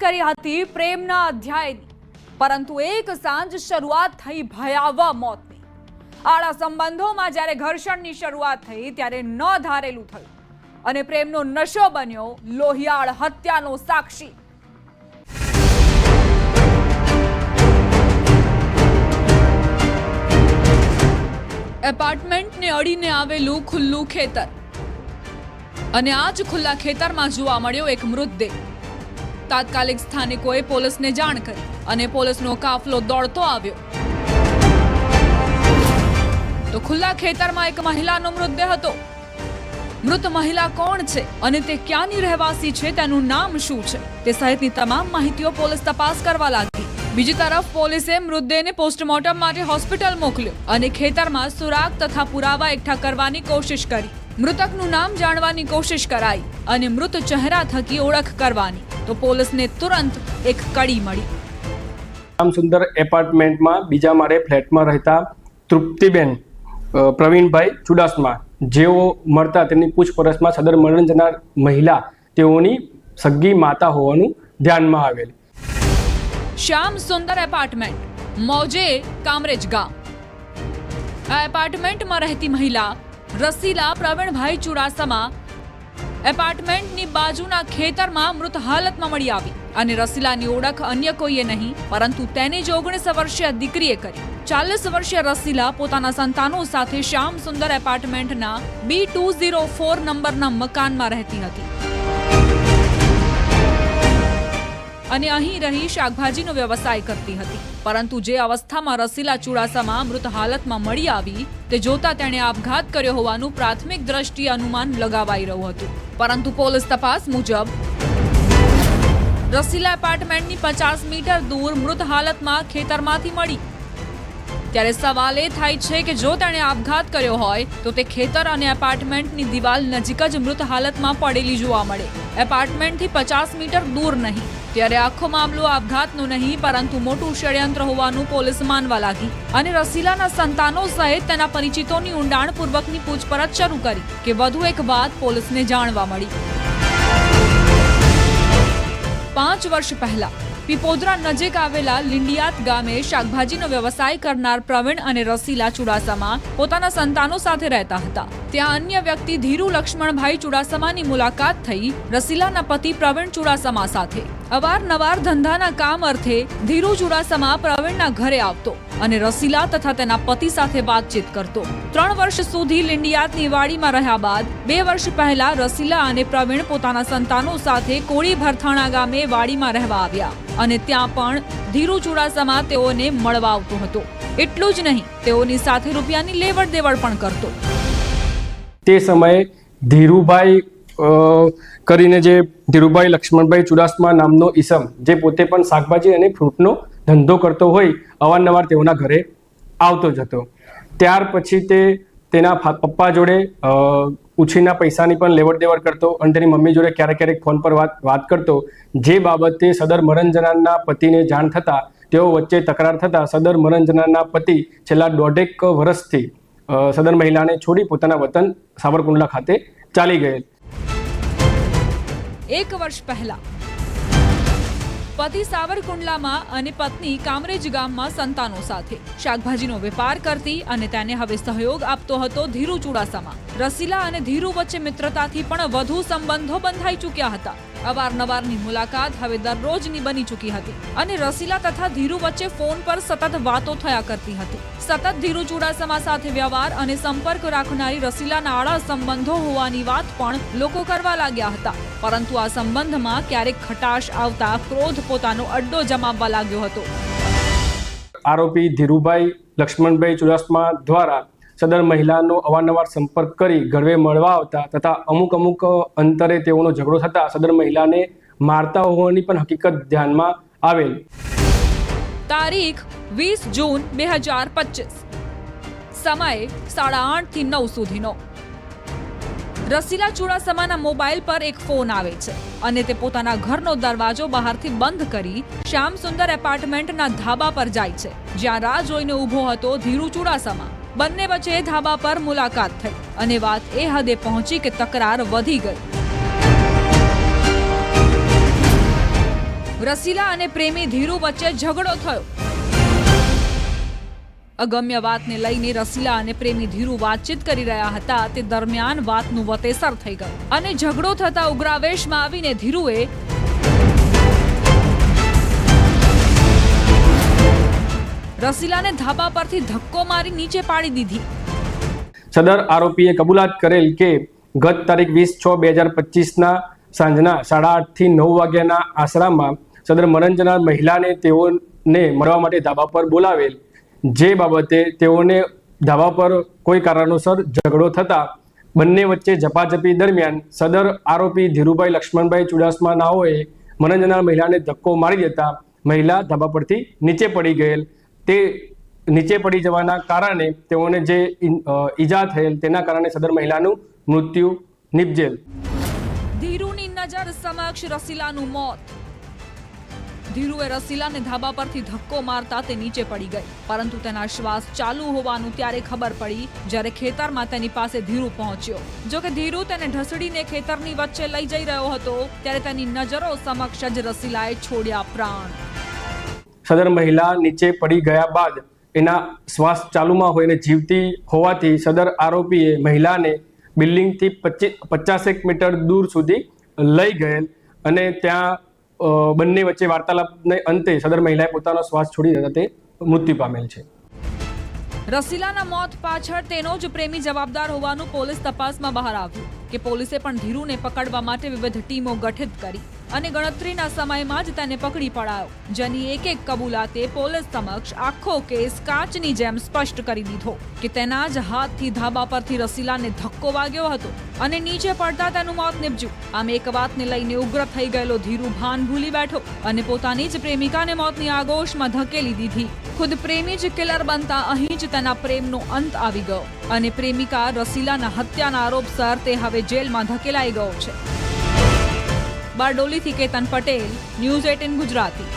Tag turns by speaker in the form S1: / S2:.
S1: કરી હતી પ્રેમના અધ્યાયની, પરંતુ એક સાંજ શરૂઆત થઈ ભયાવહ મોતની। આળા સંબંધોમાં જ્યારે ઘર્ષણની શરૂઆત થઈ ત્યારે ન ધારેલું થયું અને પ્રેમનો નશો બન્યો લોહિયાળ હત્યાનો સાક્ષી। એપાર્ટમેન્ટને અડીને આવેલું ખુલ્લું ખેતર અને આ જ ખુલ્લા ખેતરમાં જોવા મળ્યો એક મૃતદેહ। તાત્કાલિક સ્થાનિકોએ પોલીસને જાણ કરી અને પોલીસનો કાફલો દોડતો આવ્યો તો ખુલ્લા ખેતરમાં એક મહિલાનો મૃતદેહ હતો। મૃત મહિલા કોણ છે અને તે ક્યાંની રહેવાસી છે, તેનું નામ શું છે, તે સહિતની તમામ માહિતીઓ પોલીસ તપાસ કરવા લાગી। બીજી તરફ પોલીસે મૃતદેહને પોસ્ટમોર્ટમ માટે હોસ્પિટલ મોકલ્યો અને ખેતરમાં સુરાગ તથા પુરાવા એકઠા કરવાની કોશિશ કરી। મૃતકનું નામ જાણવાની કોશિશ કરાઈ અને મૃત ચહેરા થકી ઓળખ કરવાની, તો પોલીસને તુરંત એક કડી મળી।
S2: શ્યામસુંદર એપાર્ટમેન્ટમાં બીજા માળે ફ્લેટમાં રહેતા તૃપ્તિબેન પ્રવીણભાઈ ચુડાસમા, જેઓ મળતા તેમની પૂછપરછમાં સદર મરણ જનાર મહિલા તેઓની સગી માતા હોવાનું ધ્યાનમાં આવેલ।
S1: શ્યામસુંદર એપાર્ટમેન્ટ, મોજે, કામરેજ ગામ। આ એપાર્ટમેન્ટમાં રહેતી મહિલા રસીલા પ્રવીણભાઈ ચુડાસમા એપાર્ટમેન્ટની બાજુના ખેતરમાં મૃત હાલતમાં મળી આવી અને રસીલાની ઓળખ અન્ય કોઈએ નહીં પરંતુ તેની જ 19 વર્ષીય દીકરીએ કરી। 40 વર્ષીય રસીલા પોતાના સંતાનો સાથે શ્યામસુંદર એપાર્ટમેન્ટના B204 નંબરના મકાનમાં રહેતી હતી અને અહીં રહી શાકભાજીનો વ્યવસાય કરતી હતી, પરંતુ જે અવસ્થામાં રસીલા ચુડાસમા મૃત હાલતમાં મળી આવી તે જોતા તેણે આપઘાત કર્યો હોવાનું પ્રાથમિક દ્રષ્ટિએ અનુમાન લગાવાઈ રહ્યું હતું, પરંતુ પોલીસ તપાસ મુજબ રસીલા એપાર્ટમેન્ટની 50 મીટર દૂર મૃત હાલતમાં ખેતરમાંથી મળી। ત્યારે સવાલ એ થાય છે કે જો તેણે આપઘાત કર્યો હોય તો તે ખેતર અને એપાર્ટમેન્ટની દિવાલ નજીક જ મૃત હાલતમાં પડેલી જોવા મળે, એપાર્ટમેન્ટથી 50 મીટર દૂર નહીં। ત્યારે આખો મામલો આપઘાતનો નહીં પરંતુ મોટું ષડયંત્ર હોવાનું પોલીસ માનવા લાગી અને રસીલાના સંતાનો સહિત તેના પરિચિતોની ઊંડાણપૂર્વકની પૂછપરછ શરૂ કરી કે વધુ એક વાત પોલીસને જાણવા મળી। 5 વર્ષ પહેલા પીપોદરા નજીક આવેલા લીંડિયાત ગામે શાકભાજીનો વ્યવસાય કરનાર પ્રવીણ અને રસીલા ચુડાસમા પોતાના સંતાનો સાથે રહેતા હતા। ત્યાં અન્ય વ્યક્તિ ધીરુ લક્ષ્મણભાઈ ચુડાસમાની મુલાકાત થઈ રસીલાના પતિ પ્રવીણ ચુડાસમા સાથે। અવારનવાર ધંધાના કામ અર્થે ધીરુ ચુડાસમા પ્રવીણના ઘરે આવતો અને રસીલા તથા તેના પતિ સાથે વાતચીત કરતો। 3 વર્ષ સુધી લીંડિયાતની વાડીમાં રહ્યા બાદ 2 વર્ષ પહેલા રસીલા અને પ્રવીણ પોતાના સંતાનો સાથે કોળી ભરથાણા ગામે વાડીમાં રહેવા આવ્યા અને ત્યાં પણ ધીરુ ચુડાસમા તેઓને મળવા આવતો હતો। એટલું જ નહીં, તેઓની સાથે રૂપિયાની લેવડ દેવડ પણ કરતો।
S2: તે સમયે ધીરુભાઈ કરીને જે ધીરુભાઈ લક્ષ્મણભાઈ ચુડાસમા નામનો ઈસમ, જે પોતે પણ શાકભાજી અને ફ્રૂટનો ધંધો કરતો હોય, અવારનવાર તેઓના ઘરે આવતો જ હતો। ત્યાર પછી તે તેના પપ્પા જોડે ઉછીના પૈસાની પણ લેવડ દેવડ કરતો અને તેની મમ્મી જોડે ક્યારેક ક્યારેક ફોન પર વાત કરતો, જે બાબતે સદર મરણ જનારના પતિને જાણ થતાં તેઓ વચ્ચે તકરાર થતાં સદર મરણ જનારના પતિ છેલ્લા 1.5 વર્ષથી સદર મહિલાને છોડી પોતાના વતન સાવરકુંડલા ખાતે ચાલી ગયેલ।
S1: 1 વર્ષ પહેલા પતિ સાવરકુંડલામાં અને પત્ની કામરેજ ગામમાં સંતાનો સાથે શાકભાજીનો વેપાર કરતી અને તેને હવે સહયોગ આપતો હતો ધીરુ ચુડાસમા। રસીલા અને ધીરુ વચ્ચે મિત્રતાથી પણ વધુ સંબંધો બંધાઈ ચૂક્યા હતા। અવારનવારની મુલાકાત હવે દરરોજની બની ચૂકી હતી અને રસીલા તથા ધીરુ વચ્ચે ફોન પર સતત વાતો થયા કરતી હતી। સતત ધીરુ ચુડાસમા સાથે વ્યવહાર અને સંપર્ક રાખનારી રસીલાના આળા સંબંધો હોવાની વાત પણ લોકો કરવા લાગ્યા હતા, પરંતુ આ સંબંધમાં ક્યારેક ખટાશ આવતા ક્રોધ પોતાનો અડ્ડો જમાવવા લાગ્યો હતો।
S2: આરોપી ધીરુભાઈ લક્ષ્મણભાઈ ચુડાસમા દ્વારા સદર મહિલાનો અવારનવાર સંપર્ક કરી ઘરે મળવા આવતા તથા અમુક અંતરે તેઓનો ઝઘડો થતા સદર મહિલાને મારતા હોવાની પણ હકીકત ધ્યાનમાં આવેલ।
S1: તારીખ 20 જૂન 2025, સમય 8:30 થી 9 સુધીનો। રસીલા ચુડાસમાના મોબાઈલ પર એક ફોન આવે છે અને તે પોતાના ઘરનો દરવાજો બહારથી બંધ કરી શ્યામસુંદર એપાર્ટમેન્ટના ધાબા પર જાય છે, જ્યાં રાહ જોઈને ઊભો હતો ધીરુ ચુડાસમા। બંને વચ્ચે ધાબા પર મુલાકાત થઈ અને વાત એ હદે પહોંચી કે તકરાર વધી ગઈ। રસીલા અને પ્રેમી ધીરુ વચ્ચે ઝઘડો થયો. અગમ્ય વાતને લઈને રસીલા અને પ્રેમી ધીરુ વાતચીત કરી રહ્યા હતા તે દરમિયાન વાતનું વતેસર થઈ ગયું અને ઝઘડો થતા ઉગ્રાવેશમાં આવીને ધીરુએ રસીલાને ધાબા પરથી ધક્કો મારી નીચે પાડી દીધી.
S2: સદર આરોપીએ કબૂલાત કરેલ કે ગત તારીખ 20/6/2025 સાંજના 8:30 થી 9 વાગ્યાના આશરામાં સદર મરણ જનાર મહિલાને તેઓને મળવા માટે ધાબા પર બોલાવેલ, જે બાબતે તેઓને ધાબા પર કોઈ કારણોસર ઝઘડો થતા બંને વચ્ચે ઝપાઝપી દરમિયાન સદર આરોપી ધીરુભાઈ લક્ષ્મણભાઈ ચુડાસમા નાઓએ મરણ જનાર મહિલાને ધક્કો મારી દેતા મહિલા ધાબા પરથી નીચે પડી ગયેલ. તે નીચે પડી જવાના કારણે તેઓને જે ઈજા થયેલ તેના કારણે સદર મહિલાનું મૃત્યુ નિપજેલ.
S1: ધીરુની નજર સમક્ષ રસીલાનું મોત. ધીરુએ રસીલાને ધાબા પરથી ધક્કો મારતા તે નીચે પડી ગઈ, પરંતુ તેના શ્વાસ ચાલુ હોવાનું ત્યારે ખબર પડી જ્યારે ખેતરમાં તેની પાસે ધીરુ પહોંચ્યો. જો કે ધીરુ તેને ઢસડીને ખેતરની વચ્ચે લઈ જઈ રહ્યો હતો ત્યારે તેની નજરો સમક્ષ જ રસીલાએ છોડ્યા પ્રાણ.
S2: સદર મહિલા નીચે પડી ગયા બાદ એના શ્વાસ ચાલુમાં હોય અને જીવતી હોવાથી સદર આરોપીએ મહિલાને બિલ્ડિંગથી 50 મીટર દૂર સુધી લઈ ગયેલ અને ત્યાં બંને વચ્ચે વાર્તાલાપને અંતે સદર મહિલાએ પોતાનો શ્વાસ છોડી દેતા તે મૃત્યુ પામેલ છે.
S1: રસીલાના મોત પાછળ તેનો જ પ્રેમી જવાબદાર હોવાનું પોલીસ તપાસમાં બહાર આવ્યું કે પોલીસે પણ ધીરુને પકડવા માટે વિવિધ ટીમો ગઠિત કરી અને ગણતરીના સમયમાં જ તેને પકડી પડાયો, જેની એક એક કબૂલાતે પોલીસ સમક્ષ આખો કેસ કાચની જેમ સ્પષ્ટ કરી દીધો કે તેના જ હાથથી ધાબા પરથી રસીલાને ધક્કો વાગ્યો હતો અને નીચે પડતા તેનું મોત નીપજ્યું. આમ એક વાતને લઈને ઉગ્ર થઈ ગયેલો ધીરુ ભાન ભૂલી બેઠો અને પોતાની જ પ્રેમિકાને મોતની આગોશમાં ધકેલી દીધી. ખુદ પ્રેમી જ કિલર બનતા અહીં જ તેના પ્રેમનો અંત આવી ગયો અને પ્રેમિકા રસીલાના હત્યાના આરોપસર તે હવે જેલમાં ધકેલાઈ ગયો છે. બારડોલીથી કેતન પટેલ, ન્યૂઝ 18 ગુજરાતી.